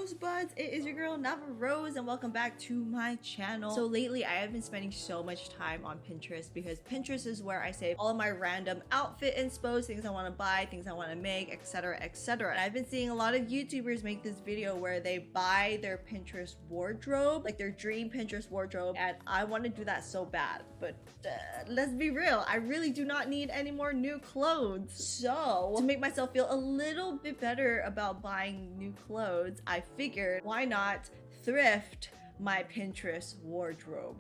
Rosebuds, it is your girl Nava Rose and welcome back to my channel. So lately I have been spending so much time on Pinterest because Pinterest is where I save all of my random outfit inspos, things I want to buy, things I want to make, etc, etc. And I've been seeing a lot of YouTubers make this video where they buy their Pinterest wardrobe, like their dream Pinterest wardrobe, and I want to do that so bad, but let's be real, I really do not need any more new clothes. So to make myself feel a little bit better about buying new clothes, I figured why not thrift my Pinterest wardrobe.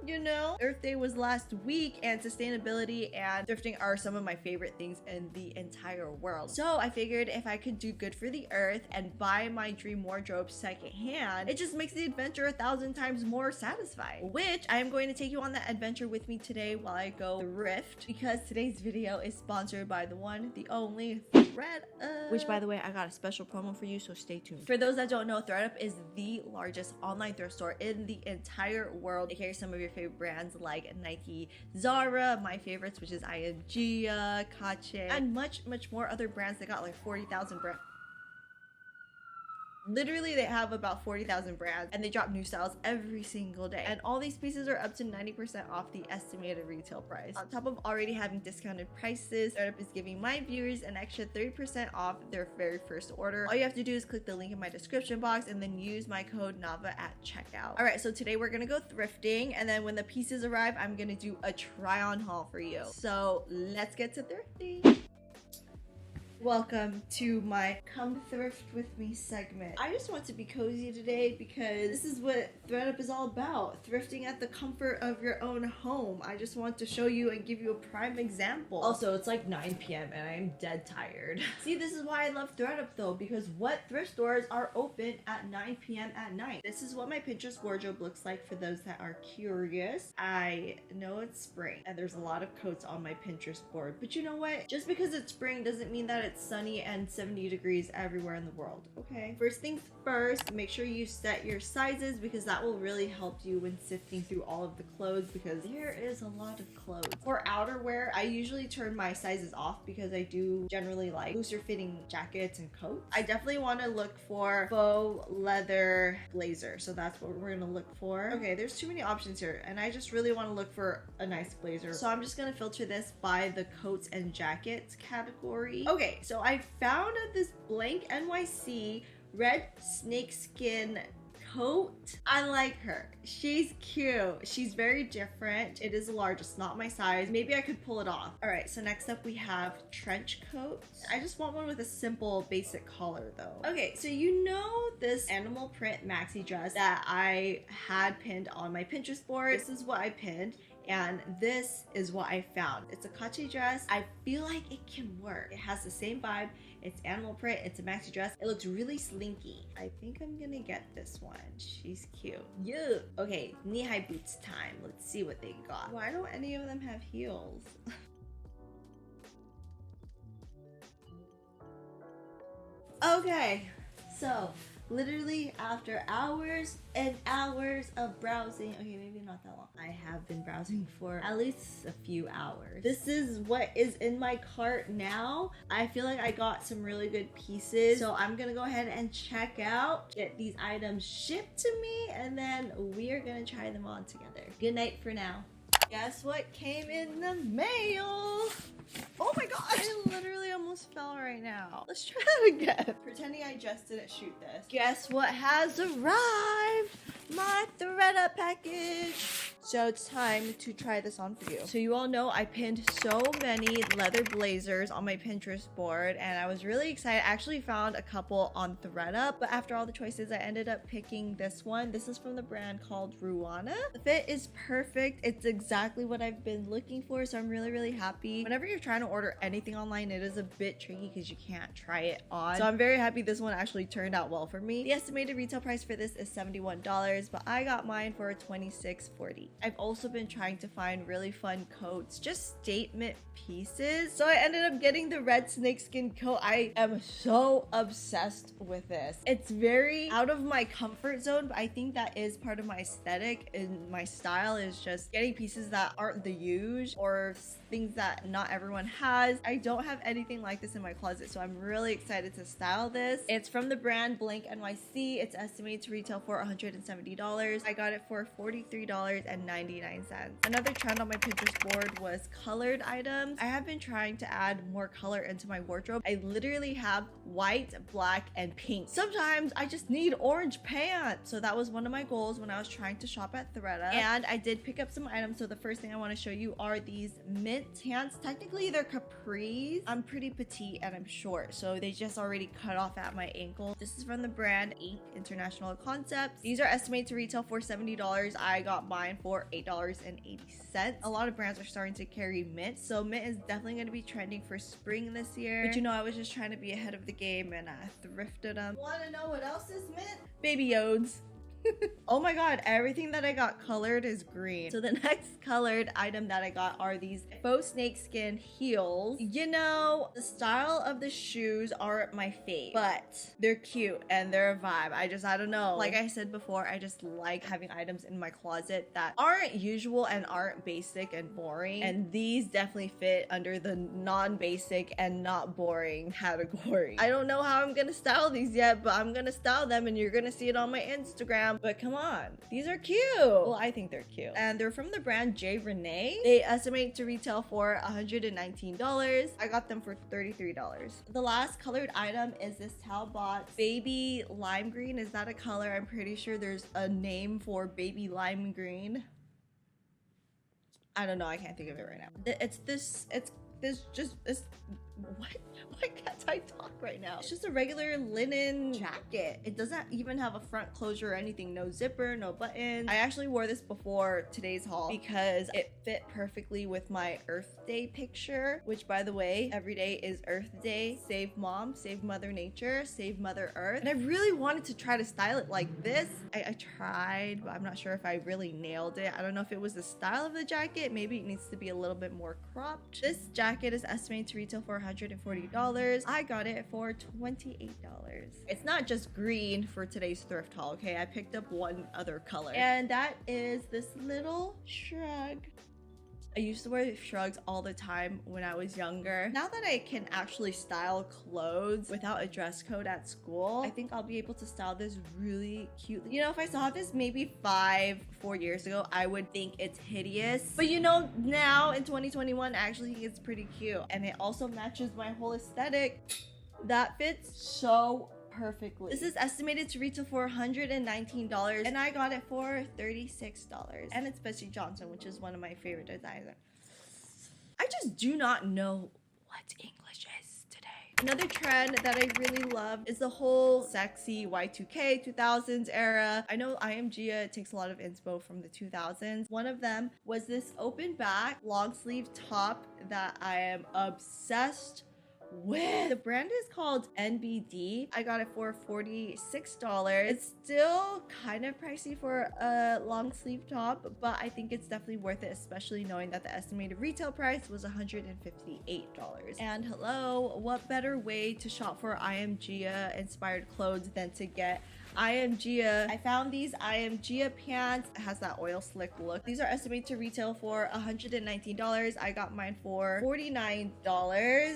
You know, Earth Day was last week and sustainability and thrifting are some of my favorite things in the entire world. So I figured if I could do good for the earth and buy my dream wardrobe secondhand, it just makes the adventure 1,000 times more satisfying. Which I am going to take you on that adventure with me today while I go thrift, because today's video is sponsored by the one, the only thredup. Which, by the way, I got a special promo for you, so stay tuned. For those that don't know, thredup is the largest online thrift store in the entire world. They carry some of your favorite brands like Nike, Zara, my favorites, which is IMG, Kache, and much more other brands. They got like 40,000 brands. Literally, they have about 40,000 brands and they drop new styles every single day. And all these pieces are up to 90% off the estimated retail price. On top of already having discounted prices, thredup is giving my viewers an extra 30% off their very first order. All you have to do is click the link in my description box and then use my code NAVA at checkout. Alright, so today we're gonna go thrifting, and then when the pieces arrive, I'm gonna do a try-on haul for you. So let's get to thrifting. Welcome to my Come Thrift With Me segment. I just want to be cozy today because this is what thredup is all about. Thrifting at the comfort of your own home. I just want to show you and give you a prime example. Also, it's like 9 p.m. and I am dead tired. See, this is why I love thredup though, because what thrift stores are open at 9 p.m. at night? This is what my Pinterest wardrobe looks like for those that are curious. I know it's spring and there's a lot of coats on my Pinterest board, but you know what? Just because it's spring doesn't mean that it's sunny and 70 degrees everywhere in the world. Okay, first things first, make sure you set your sizes because that will really help you when sifting through all of the clothes, because there is a lot of clothes. For outerwear, I usually turn my sizes off because I do generally like looser fitting jackets and coats. I definitely want to look for faux leather blazer, so that's what we're gonna look for. Okay, there's too many options here and I just really want to look for a nice blazer, so I'm just gonna filter this by the coats and jackets category. Okay, so I found this blank NYC red snakeskin coat. I like her. She's cute. She's very different. It is a large. It's not my size. Maybe I could pull it off. All right, so next up we have trench coats. I just want one with a simple basic collar though. Okay, so you know this animal print maxi dress that I had pinned on my Pinterest board. This is what I pinned. And this is what I found. It's a Kache dress. I feel like it can work. It has the same vibe. It's animal print. It's a maxi dress. It looks really slinky. I think I'm gonna get this one. She's cute. Yeah. Okay, knee-high boots time. Let's see what they got. Why don't any of them have heels? Okay, so literally after hours and hours of browsing, okay, maybe not that long, I have been browsing for at least a few hours. This is what is in my cart now. I feel like I got some really good pieces, so I'm gonna go ahead and check out, get these items shipped to me, and then we are gonna try them on together. Good night for now. Guess what came in the mail? Oh my gosh, I literally almost fell right now. Let's try that again. Pretending I just didn't shoot this. Guess what has arrived? My thredup package. So it's time to try this on for you. So you all know I pinned so many leather blazers on my Pinterest board and I was really excited. I actually found a couple on thredup, but after all the choices, I ended up picking this one. This is from the brand called Ruana. The fit is perfect. It's exactly what I've been looking for, so I'm really happy. Whenever you're trying to order anything online, it is a bit tricky because you can't try it on. So I'm very happy this one actually turned out well for me. The estimated retail price for this is $71, but I got mine for $26.40. I've also been trying to find really fun coats, just statement pieces. So I ended up getting the red snakeskin coat. I am so obsessed with this. It's very out of my comfort zone, but I think that is part of my aesthetic and my style is just getting pieces that aren't the usual or things that not everyone everyone has. I don't have anything like this in my closet, so I'm really excited to style this. It's from the brand Blank NYC. It's estimated to retail for $170. I got it for $43.99. Another trend on my Pinterest board was colored items. I have been trying to add more color into my wardrobe. I literally have white, black, and pink. Sometimes I just need orange pants. So that was one of my goals when I was trying to shop at thredup. And I did pick up some items. So the first thing I want to show you are these mint pants. Technically they're capris. I'm pretty petite and I'm short, so they just already cut off at my ankle. This is from the brand Inc. International Concepts. These are estimated to retail for $70. I got mine for $8.80. A lot of brands are starting to carry mint, so mint is definitely going to be trending for spring this year. But you know, I was just trying to be ahead of the game and I thrifted them. Want to know what else is mint? Baby eoals. Oh my god, everything that I got colored is green. So the next colored item that I got are these faux snakeskin heels. You know, the style of the shoes aren't my fave, but they're cute and they're a vibe. I don't know. Like I said before, I just like having items in my closet that aren't usual and aren't basic and boring. And these definitely fit under the non-basic and not boring category. I don't know how I'm gonna style these yet, but I'm gonna style them and you're gonna see it on my Instagram. But come on, these are cute. Well, I think they're cute. And they're from the brand J. Renee. They estimate to retail for $119. I got them for $33. The last colored item is this Talbot baby lime green. Is that a color? I'm pretty sure there's a name for baby lime green. I don't know. I can't think of it right now. Why can't I talk right now? It's just a regular linen jacket. It doesn't even have a front closure or anything. No zipper, no buttons. I actually wore this before today's haul because it fit perfectly with my Earth Day picture, which by the way, every day is Earth Day. Save mom, save Mother Nature, save Mother Earth. And I really wanted to try to style it like this. I tried, but I'm not sure if I really nailed it. I don't know if it was the style of the jacket. Maybe it needs to be a little bit more cropped. This jacket is estimated to retail for $140. I got it for $28. It's not just green for today's thrift haul, okay? I picked up one other color, and that is this little shrug. I used to wear shrugs all the time when I was younger. Now that I can actually style clothes without a dress code at school, I think I'll be able to style this really cutely. You know, if I saw this maybe 4 years ago, I would think it's hideous. But you know, now in 2021, I actually think it's pretty cute. And it also matches my whole aesthetic. That fits so perfectly. This is estimated to retail for $119 and I got it for $36. And it's Betsy Johnson, which is one of my favorite designers. I just do not know what English is today. Another trend that I really love is the whole sexy Y2K 2000s era. I know IMGA takes a lot of inspo from the 2000s. One of them was this open back long sleeve top that I am obsessed with. The brand is called NBD. I got it for $46. It's still kind of pricey for a long sleeve top, but I think it's definitely worth it, especially knowing that the estimated retail price was $158. And hello, what better way to shop for IMGA inspired clothes than to get IMGA. I found these IMGA pants. It has that oil slick look. These are estimated to retail for $119. I got mine for $49.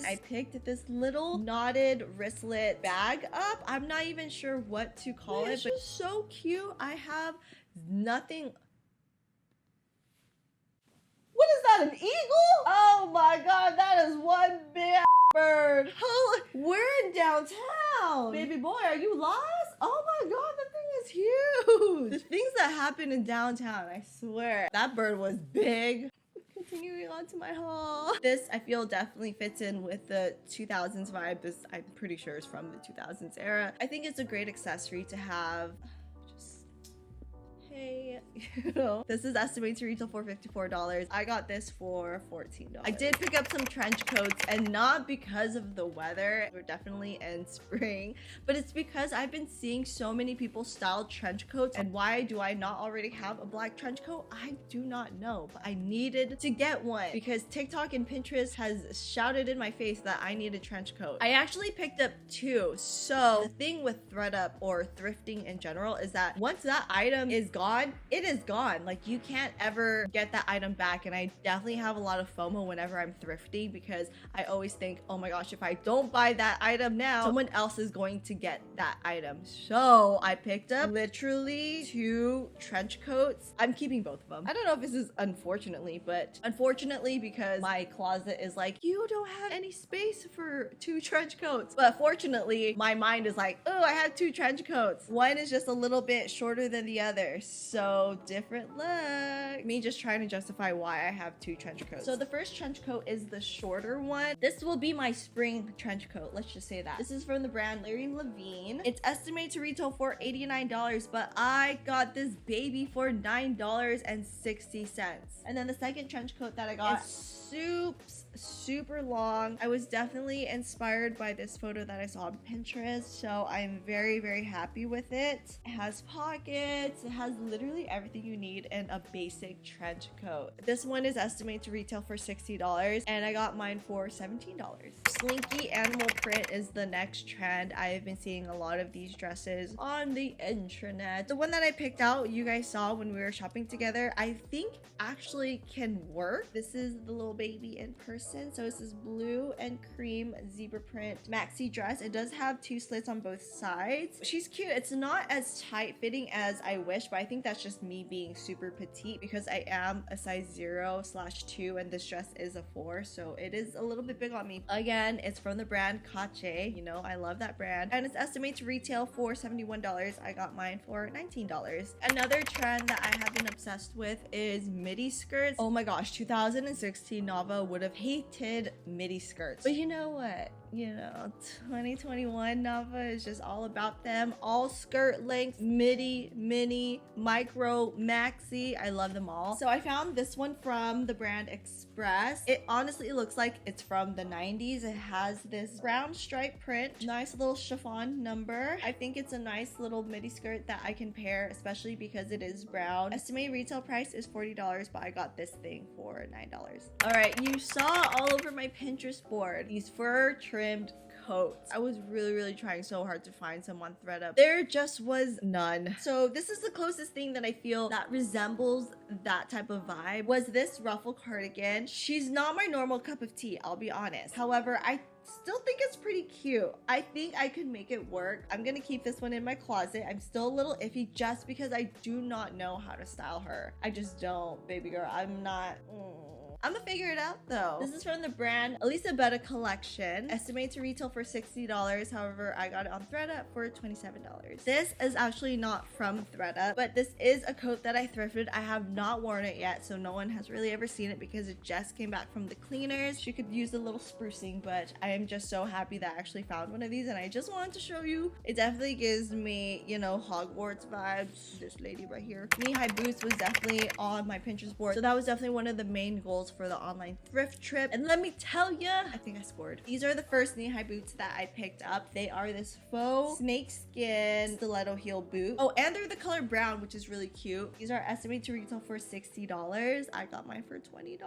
I picked this little knotted wristlet bag up. I'm not even sure what to call it, but it's so cute. I have nothing. What is that, an eagle? Oh my god, that is one big bird. We're in downtown. Baby boy, are you lost? Oh my god, that thing is huge. The things that happen in downtown, I swear. That bird was big. Continuing on to my haul. This, I feel, definitely fits in with the 2000s vibe. This, I'm pretty sure, is from the 2000s era. I think it's a great accessory to have. Hey, you know, this is estimated to retail for $54. I got this for $14. I did pick up some trench coats, and not because of the weather. We're definitely in spring, but it's because I've been seeing so many people style trench coats. And why do I not already have a black trench coat? I do not know, but I needed to get one because TikTok and Pinterest has shouted in my face that I need a trench coat. I actually picked up two. So the thing with thredup or thrifting in general is that once that item is gone, gone, it is gone. Like, you can't ever get that item back. And I definitely have a lot of FOMO whenever I'm thrifting, because I always think, oh my gosh, if I don't buy that item now, someone else is going to get that item. So I picked up literally 2 trench coats. I'm keeping both of them. I don't know if this is unfortunately, but unfortunately, because my closet is like, you don't have any space for 2 trench coats. But fortunately, my mind is like, oh, I have 2 trench coats. One is just a little bit shorter than the other. So different look. Me just trying to justify why I have 2 trench coats. So the first trench coat is the shorter one. This will be my spring trench coat. Let's just say that. This is from the brand Larry Levine. It's estimated to retail for $89, but I got this baby for $9.60. And then the second trench coat that I got is super long. I was definitely inspired by this photo that I saw on Pinterest, so I'm very happy with it. It has pockets. It has literally everything you need in a basic trench coat. This one is estimated to retail for $60, and I got mine for $17. Slinky animal print is the next trend. I've been seeing a lot of these dresses on the intranet. The one that I picked out, you guys saw when we were shopping together, I think actually can work. This is the little baby in person. So it's this blue and cream zebra print maxi dress. It does have 2 slits on both sides. She's cute. It's not as tight fitting as I wish, but I think that's just me being super petite, because I am a size 0/2 and this dress is a 4, so it is a little bit big on me. Again, it's from the brand Cache. You know, I love that brand, and it's estimated to retail for $71. I got mine for $19. Another trend that I have been obsessed with is midi skirts. Oh my gosh, 2016 Nava would have hated midi skirts, but you know what? You know, 2021 Nava is just all about them. All skirt lengths, midi, mini, micro, maxi. I love them all. So I found this one from the brand Express. It honestly looks like it's from the 90s. It has this brown stripe print, nice little chiffon number. I think it's a nice little midi skirt that I can pair, especially because it is brown. Estimated retail price is $40, but I got this thing for $9. All right, you saw all over my Pinterest board these fur trimmed coats. I was really trying so hard to find some on thredup. There just was none. So this is the closest thing that I feel that resembles that type of vibe, was this ruffle cardigan. She's not my normal cup of tea, I'll be honest. However, I still think it's pretty cute. I think I could make it work. I'm gonna keep this one in my closet. I'm still a little iffy just because I do not know how to style her. I just don't, baby girl. I'm not... I'm gonna figure it out though. This is from the brand Elisabetta collection. Estimated to retail for $60. However, I got it on thredup for $27. This is actually not from thredup, but this is a coat that I thrifted. I have not worn it yet, so no one has really ever seen it because it just came back from the cleaners. She could use a little sprucing, but I am just so happy that I actually found one of these, and I just wanted to show you. It definitely gives me, you know, Hogwarts vibes. This lady right here. Knee-high boots was definitely on my Pinterest board, so that was definitely one of the main goals for the online thrift trip. And let me tell you, I think I scored. These are the first knee-high boots that I picked up. They are this faux snakeskin stiletto heel boot. Oh, and they're the color brown, which is really cute. These are estimated to retail for $60. I got mine for $20.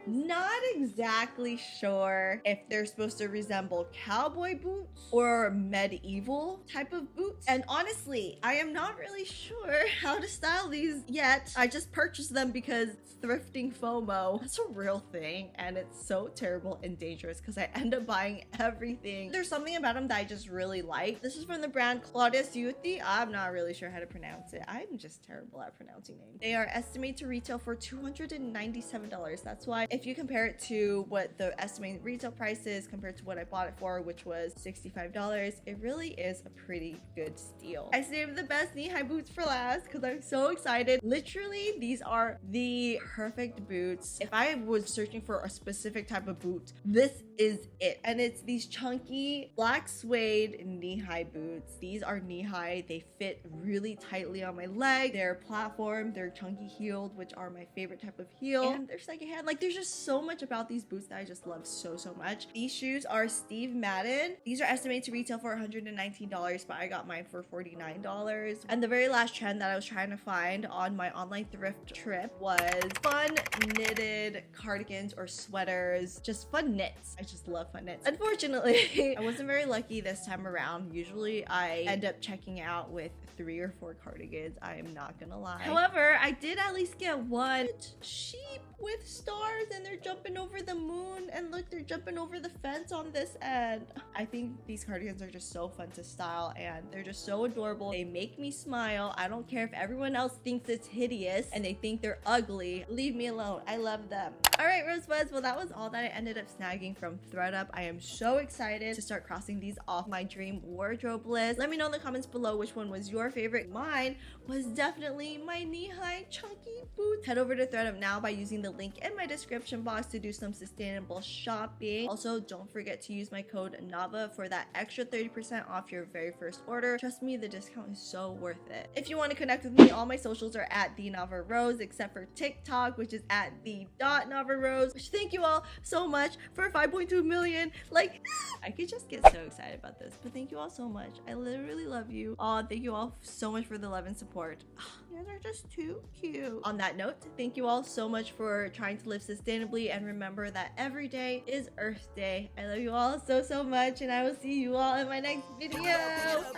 Not exactly sure if they're supposed to resemble cowboy boots or medieval type of boots. And honestly, I am not really sure how to style these yet. I just purchased them because thrifting FOMO. That's a real thing, and it's so terrible and dangerous because I end up buying everything. There's something about them that I just really like. This is from the brand Claudius Yuthi. I'm not really sure how to pronounce it. I'm just terrible at pronouncing names. They are estimated to retail for $297. That's why if you compare it to what the estimated retail price is compared to what I bought it for, which was $65, it really is a pretty good steal. I saved the best knee-high boots for last because I'm so excited. Literally, these are the perfect boots. If I was searching for a specific type of boot, this is it. And it's these chunky black suede knee-high boots. These are knee-high. They fit really tightly on my leg. They're platform. They're chunky heeled, which are my favorite type of heel. And they're secondhand. Like, there's just so much about these boots that I just love so much. These shoes are Steve Madden. These are estimated to retail for $119, but I got mine for $49. And the very last trend that I was trying to find on my online thrift trip was fun knitted knitted cardigans or sweaters, just fun knits. I just love fun knits. Unfortunately, I wasn't very lucky this time around. Usually I end up checking out with 3 or 4 cardigans. I am not gonna lie. However, I did at least get one sheep with stars and they're jumping over the moon, and look, they're jumping over the fence on this end. I think these cardigans are just so fun to style and they're just so adorable. They make me smile. I don't care if everyone else thinks it's hideous and they think they're ugly. Leave me alone. I love them. All right, Rosebuds. Well, that was all that I ended up snagging from thredup. I am so excited to start crossing these off my dream wardrobe list. Let me know in the comments below which one was your favorite. Mine was definitely my knee-high chunky boots. Head over to thredup now by using the link in my description box to do some sustainable shopping. Also, don't forget to use my code NAVA for that extra 30% off your very first order. Trust me, the discount is so worth it. If you want to connect with me, all my socials are at @the_Nava_Rose, except for TikTok, which is at @the.NavaRose. Which, thank you all so much for 5.2 million. Like, I could just get so excited about this, but thank you all so much. I literally love you all. Thank you all so much for the love and support. You guys are just too cute. On that note, thank you all so much for trying to live sustainably, and remember that every day is Earth Day. I love you all so much, and I will see you all in my next video.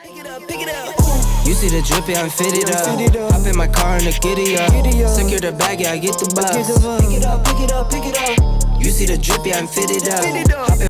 Pick it up, pick it up. You see the drippy, I'm fitted up. Hop in my car and the giddy up. Secure the bag, yeah, I get the bus. Pick it up, pick it up, pick it up. You see the drippy, I'm fitted up.